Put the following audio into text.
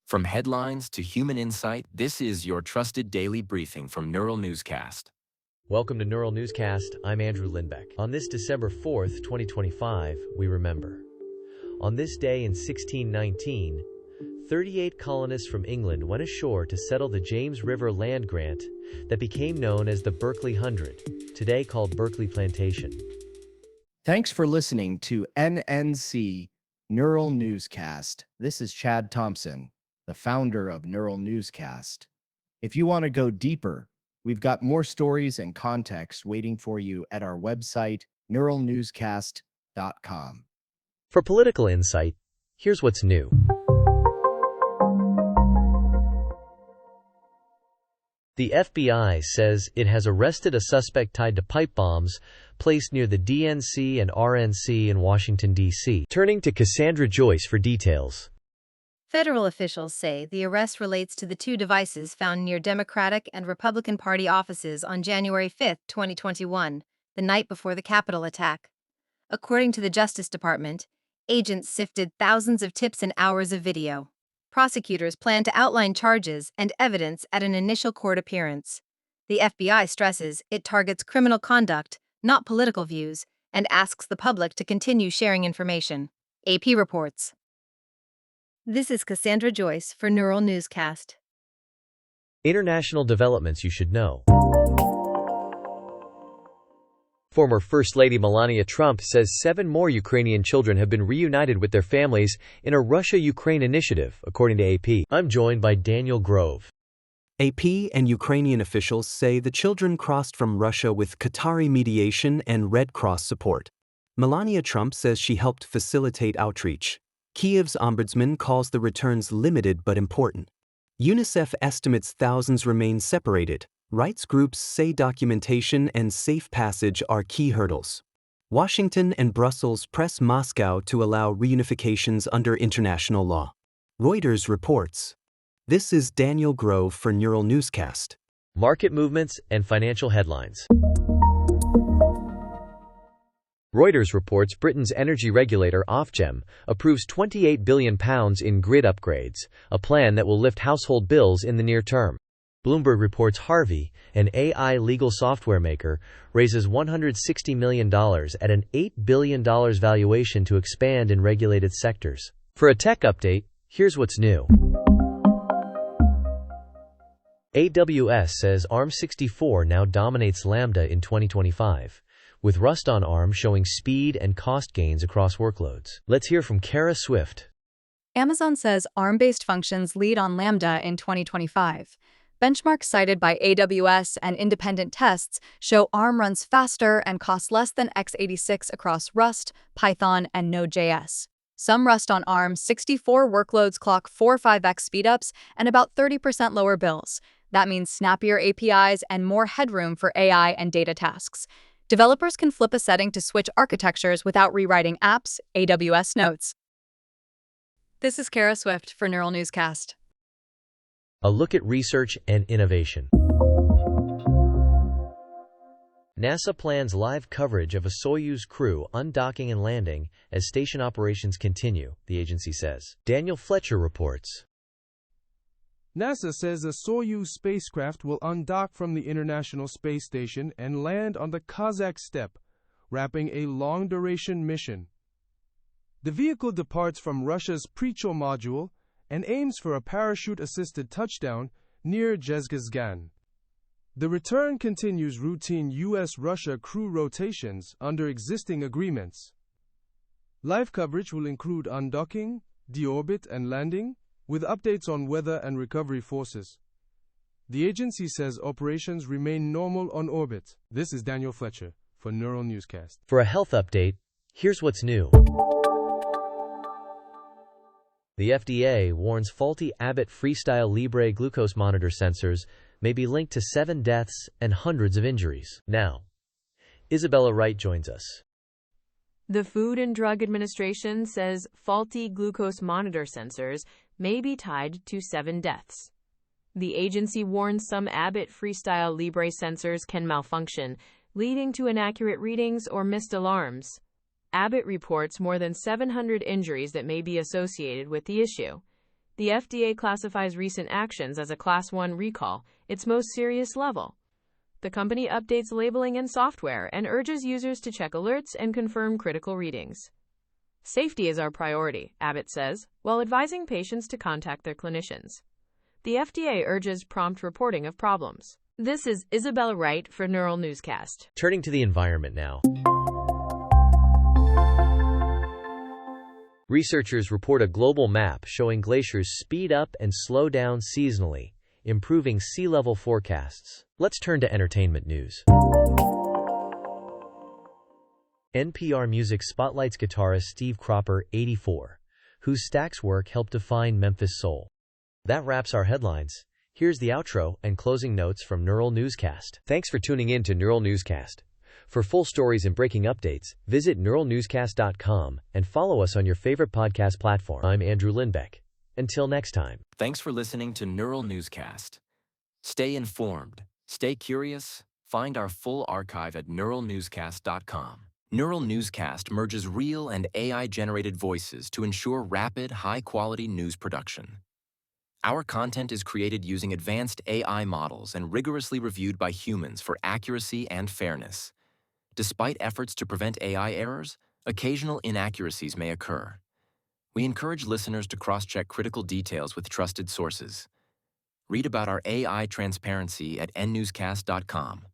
From headlines to human insight, this is your trusted daily briefing from Neural Newscast. Welcome to Neural Newscast. I'm Andrew Lindbeck. On this December 4th, 2025, we remember. On this day in 1619, 38 colonists from England went ashore to settle the James River land grant that became known as the Berkeley Hundred, today called Berkeley Plantation. Thanks for listening to NNC Neural Newscast. This is Chad Thompson, the founder of Neural Newscast. If you want to go deeper, we've got more stories and context waiting for you at our website, neuralnewscast.com. For political insight, here's what's new. The FBI says it has arrested a suspect tied to pipe bombs placed near the DNC and RNC in Washington, D.C. Turning to Cassandra Joyce for details. Federal officials say the arrest relates to the two devices found near Democratic and Republican Party offices on January 5, 2021, the night before the Capitol attack. According to the Justice Department, agents sifted thousands of tips and hours of video. Prosecutors plan to outline charges and evidence at an initial court appearance. The FBI stresses it targets criminal conduct, not political views, and asks the public to continue sharing information. AP reports. This is Cassandra Joyce for Neural Newscast. International developments you should know. Former First Lady Melania Trump says 7 more Ukrainian children have been reunited with their families in a Russia-Ukraine initiative, according to AP. I'm joined by Daniel Grove. AP and Ukrainian officials say the children crossed from Russia with Qatari mediation and Red Cross support. Melania Trump says she helped facilitate outreach. Kiev's ombudsman calls the returns limited but important. UNICEF estimates thousands remain separated. Rights groups say documentation and safe passage are key hurdles. Washington and Brussels press Moscow to allow reunifications under international law. Reuters reports. This is Daniel Grove for Neural Newscast. Market movements and financial headlines. Reuters reports Britain's energy regulator Ofgem approves £28 billion in grid upgrades, a plan that will lift household bills in the near term. Bloomberg reports Harvey, an AI legal software maker, raises $160 million at an $8 billion valuation to expand in regulated sectors. For a tech update, here's what's new. AWS says ARM64 now dominates Lambda in 2025, with Rust on ARM showing speed and cost gains across workloads. Let's hear from Kara Swift. Amazon says ARM-based functions lead on Lambda in 2025. Benchmarks cited by AWS and independent tests show ARM runs faster and costs less than x86 across Rust, Python, and Node.js. Some Rust on ARM64 workloads clock 4-5x speedups and about 30% lower bills. That means snappier APIs and more headroom for AI and data tasks. Developers can flip a setting to switch architectures without rewriting apps, AWS notes. This is Kara Swift for Neural Newscast. A look at research and innovation. NASA plans live coverage of a Soyuz crew undocking and landing as station operations continue, the agency says. Daniel Fletcher reports. NASA says a Soyuz spacecraft will undock from the International Space Station and land on the Kazakh steppe, wrapping a long-duration mission. The vehicle departs from Russia's Prychal module and aims for a parachute-assisted touchdown near Zhezkazgan. The return continues routine U.S.-Russia crew rotations under existing agreements. Live coverage will include undocking, deorbit, and landing, with updates on weather and recovery forces. The agency says operations remain normal on orbit. This is Daniel Fletcher for Neural Newscast. For a health update, here's what's new. The FDA warns faulty Abbott FreeStyle Libre glucose monitor sensors may be linked to 7 deaths and hundreds of injuries. Now, Isabella Wright joins us. The Food and Drug Administration says faulty glucose monitor sensors may be tied to 7 deaths. The agency warns some Abbott FreeStyle Libre sensors can malfunction, leading to inaccurate readings or missed alarms. Abbott reports more than 700 injuries that may be associated with the issue. The FDA classifies recent actions as a Class 1 recall, its most serious level. The company updates labeling and software and urges users to check alerts and confirm critical readings. Safety is our priority, Abbott says, while advising patients to contact their clinicians. The FDA urges prompt reporting of problems. This is Isabella Wright for Neural Newscast. Turning to the environment now. Researchers report a global map showing glaciers speed up and slow down seasonally, improving sea level forecasts. Let's turn to entertainment news. NPR Music spotlights guitarist Steve Cropper, 84, whose Stax work helped define Memphis soul. That wraps our headlines. Here's the outro and closing notes from Neural Newscast. Thanks for tuning in to Neural Newscast. For full stories and breaking updates, visit neuralnewscast.com and follow us on your favorite podcast platform. I'm Andrew Lindbeck. Until next time. Thanks for listening to Neural Newscast. Stay informed, stay curious, find our full archive at neuralnewscast.com. Neural Newscast merges real and AI-generated voices to ensure rapid, high-quality news production. Our content is created using advanced AI models and rigorously reviewed by humans for accuracy and fairness. Despite efforts to prevent AI errors, occasional inaccuracies may occur. We encourage listeners to cross-check critical details with trusted sources. Read about our AI transparency at nnewscast.com.